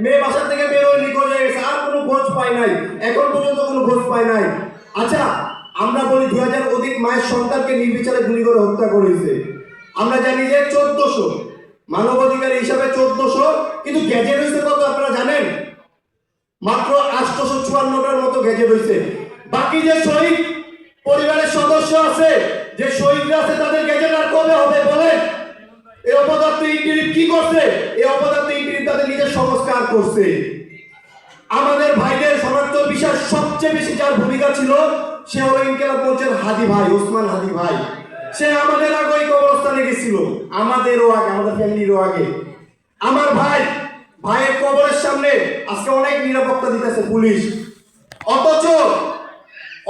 মেয়ে বাসা থেকে বের হয়ে নিখোঁজ হয়ে গেছে, আর কোনো খোঁজ পাই নাই, এখন পর্যন্ত কোনো খোঁজ পাই নাই। আচ্ছা, আমরা বলি 2000 অধিক মায়ের সন্তানকে নির্বিচারে গুলি করে হত্যা করেছে। আমরা জানি যে 1400 মানবাধিকার হিসাবে 1400, কিন্তু গ্যাজেট হয়েছে কত আপনারা জানেন? মাত্র 854টার মতো গ্যাজেট হয়েছে। বাকি যে শহীদ পরিবারের সদস্য আছে, যে শহীদরা আছে, তাদের গ্যাজেট আর কবে হবে বলেন? এই অপদার্থ ইন্টারিম কি করছে? এই অপদার্থ ইন্টারিম তাদের নিজের সংস্কার করছে। আমাদের ভাইদের শনাক্ত বিষয় সবচেয়ে বেশি যার ভূমিকা ছিল, সে হলো ইনকিলাব মঞ্চের হাদি ভাই, ওসমান হাদি ভাই। সে আমাদের আগে ওই কবরস্থানে গেছিল, আমাদেরও আগে, আমাদের ফ্যামিলিরও আগে। আমার ভাইয়ের কবরের সামনে আজকে অনেক নিরাপত্তা দিতেছে পুলিশ।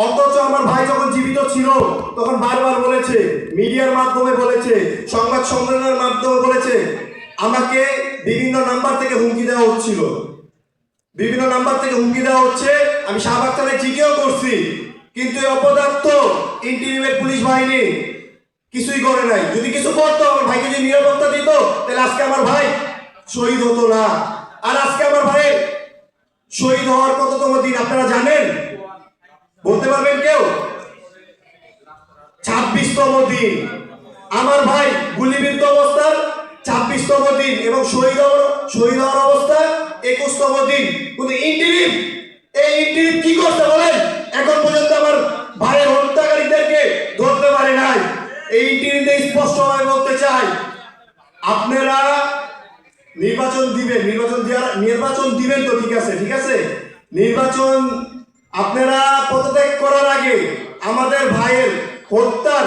অথচ আমার ভাই যখন জীবিত ছিল তখন বারবার বলেছে, মিডিয়ার মাধ্যমে বলেছে, সংবাদ সম্মেলনের মাধ্যমে বলেছে, আমাকে বিভিন্ন নাম্বার থেকে হুমকি দেওয়া হচ্ছিল, বিভিন্ন নাম্বার থেকে হুমকি দেওয়া হচ্ছে। আমি শাহবাগ থানায় জিজ্ঞেও করছি, কিন্তু এই অপদার্থ ইন্টিরিমের পুলিশ বাহিনী কিছুই করে নাই। যদি কিছু করতো, আমার ভাইকে যদি নিরাপত্তা দিত, তাহলে আজকে আমার ভাই শহীদ হতো না। আর আজকে আমার ভাইয়ের শহীদ হওয়ার কততম দিন আপনারা জানেন? বলতে পারবেন কেউ? 26তম দিন। আমার ভাই গুলিবিদ্ধ অবস্থার 26তম দিন এবং শহীদ হওয়ার অবস্থা 21তম দিন। কিন্তু এই ইন্টিরিম কি করতে বলেন? এখন পর্যন্ত আমার ভাইয়ের হত্যাকারীদেরকে ধরতে পারে নাই। এই ইন্টিরিমে স্পষ্টভাবে বলতে চাই, আপনারা নির্বাচন দিবেন তো ঠিক আছে, নির্বাচন আপনারা পদত্যাগ করার আগে আমাদের ভাইয়ের হত্যার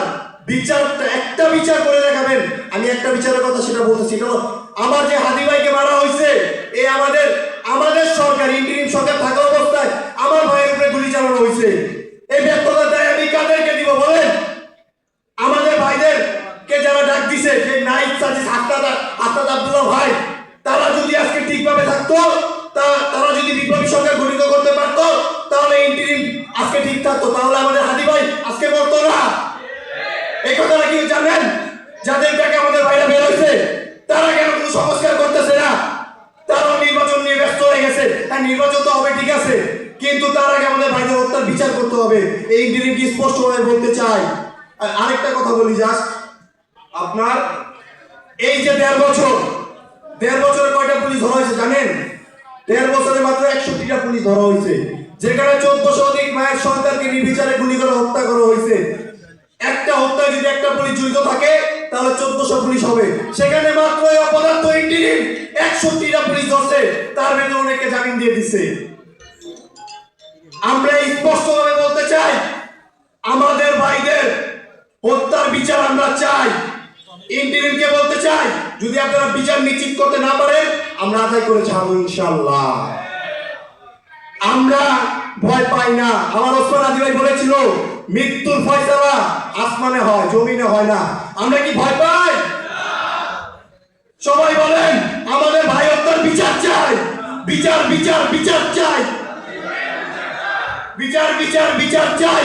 একটা বিচার করে দেখাবেন। আমি একটা বিচারের কথা সেটা বলতেছি, কারণ আমার যে হাদি ভাইকে মারা হয়েছে, এই আমাদের সরকার, ইন্টারিম সরকার থাকা অবস্থায় আমার ভাইয়ের উপরে গুলি চালানো হয়েছে। এই ব্যর্থতার দায় আমি কাদেরকে দিব বলেন? আমাদের ভাইদেরকে যারা ডাক দিছে, যে নাইট সার্জিস আস্তাদ আব্দুল্লাহ ভাই, তারা যদি আজকে ঠিকভাবে থাকতো, তারা যদি বিপ্লবী সরকার গঠিত করতে পারতো, তাহলে ইন্টারিম আজকে ঠিক থাকতো, তাহলে আমাদের হাদি ভাই আজকে মরতো না। এই কথাটা কি জানেন? যাদের টাকা আমাদের ভাইরা বের হয়েছে, তারা কেন কোনো সংস্কার করতেছে না? তারাও নির্বাচন নিয়ে ব্যস্ত হয়ে গেছে। হ্যাঁ, নির্বাচন তো হবে ঠিক আছে, কিন্তু তার আগে আমাদের ভাইদের হত্যার বিচার করতে হবে। এই ইন্টারিম কি স্পষ্টভাবে বলতে চাই। আর আরেকটা কথা বলি, জাস্ট আপনার এই যে 1.5 বছরে কয়টা পুলিশ ধরা হয়েছে জানেন? 1.5 বছরে মাত্র 61টা পুলিশ ধরা হয়েছে, যেখানে 1400 অধিক মায়ের সন্তানকে নির্বিচারে গুলি করে হত্যা করা হয়েছে। একটা হত্যায় যদি একটা পুলিশ জড়িত থাকে, তাহলে 1400 পুলিশ হবে। সেখানে মাত্র এই অপদার্থ ইন্টারিম 61টা পুলিশ ধরছে, তার ভেতরে অনেককে জামিন দিয়ে দিচ্ছে। আমরা স্পষ্টভাবে বলতে চাই, আমাদের ভাইদের হত্যার বিচার আমরা চাই। ইন্টারিমকে বলতে চাই, যদি আপনারা বিচার নিশ্চিত করতে না পারেন, আমরা আদায় করে ছাড়বো ইনশাআল্লাহ। আমরা ভয় পাই না। আমার ওসমান হাদি ভাই বলেছিল, মৃত্যুর ফয়সালা আসমানে হয়, জমিনে হয় না। আমরা কি ভয় পাই? সবাই বলেন, আমাদের ভাই হত্যার বিচার চাই, বিচার বিচার বিচার চাই, বিচার চাই।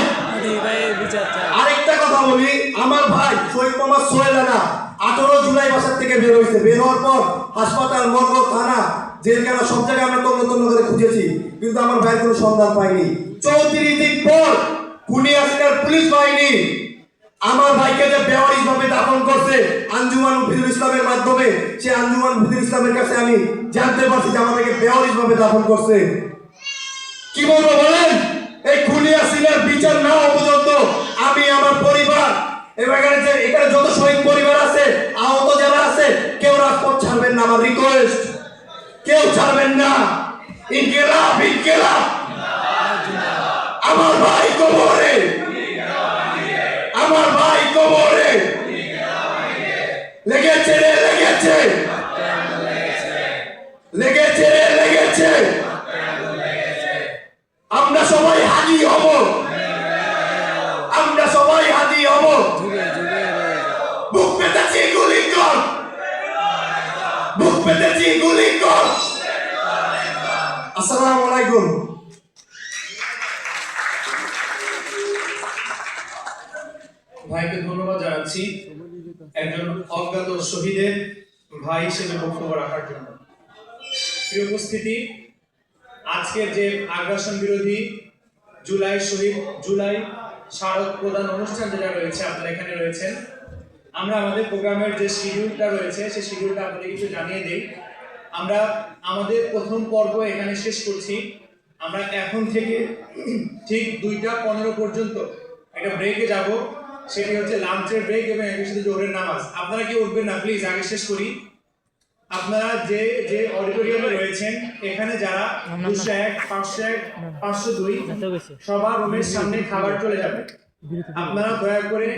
আরেকটা কথা বলি, আমার ভাই শহীদ মোহাম্মদ সোহেল রানা 18 জুলাই বাসার থেকে বের হয়েছে। বের হওয়ার পর হাসপাতাল, মর্গ, থানা, জেলখানা সব জায়গায় আমরা তন্ন করে খুঁজেছি, কিন্তু আমার ভাইয়ের কোনো সন্ধান পাইনি। 34 দিন পর খুনি আসিকার পুলিশ বাহিনী আমার ভাইকে যে বেওয়ারিশ ভাবে দাফন করছে আঞ্জুমান মুফিদুল ইসলামের মাধ্যমে, সে আঞ্জুমান মুফিদুল ইসলামের কাছে আমি জানতে পারছি যে আমাদেরকে বেওয়ারিশ ভাবে দাফন করছে। কি বলবো বলেন? এই খুনি আসিকার বিচার না হওয়া পর্যন্ত আমি, আমার পরিবার, এখানে যত শহীদ পরিবার আছে, আহত যারা আছে, কেউ রাজপথ ছাড়বেন না। আমার রিকোয়েস্ট, কেউ ছাড়বেন না। ইনকিলাব আমার ভাই কবরে, আমার ভাই কবরে লেগেছে রে, লেগেছে। আমরা সবাই হাদি হব, আমরা সবাই হাদি হব। বুক পেতেছি গুলি কর, বুক পেতেছি গুলি কর। আসসালামু আলাইকুম। ভাইকে ধন্যবাদ জানাচ্ছি একজন অজ্ঞাত শহীদের ভাই হিসেবে বক্তব্য রাখার জন্য। প্রিয় উপস্থিতি, আজকের যে আগ্রাসন বিরোধী জুলাই স্মারক প্রদান অনুষ্ঠান যেটা রয়েছে, আপনারা এখানে রয়েছেন। আমরা আমাদের প্রোগ্রামের যে শিডিউলটা রয়েছে সেই শিডিউলটা আপনাদের একটু জানিয়ে দেই। আমরা আমাদের প্রথম পর্ব এখানে শেষ করছি। আমরা এখন থেকে ঠিক 2:15 পর্যন্ত একটা ব্রেকে যাব, সেটি হচ্ছে লাঞ্চের ব্রেক এবং একই সাথে জোহরের নামাজ। আপনারা কি উঠবেন না প্লিজ, আগে শেষ করি। আপনারা যে যে অডিটোরিয়ামে রয়েছেন, এখানে যারা 201, 501, 502 সবার রুমের সামনে খাবার চলে যাবে। আপনারা দয়া করে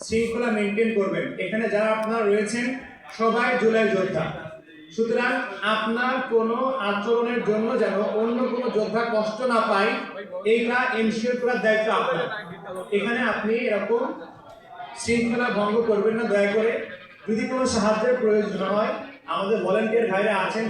শৃঙ্খলা মেনটেন করবেন। এখানে যারা আপনারা রয়েছেন সবাই জুলাই যোদ্ধা, সুতরাং আপনার কোনো আচরণের জন্য যেন অন্য কোনো যোদ্ধা কষ্ট না পায়, এইটা এনশিওর করার দায়িত্ব আপনার। এখানে আপনি এরকম শৃঙ্খলা ভঙ্গ করবেন না দয়া করে। যদি কোনো সাহায্যের প্রয়োজন হয়, আমাদের ভলান্টিয়ার ভাইরা আছেন।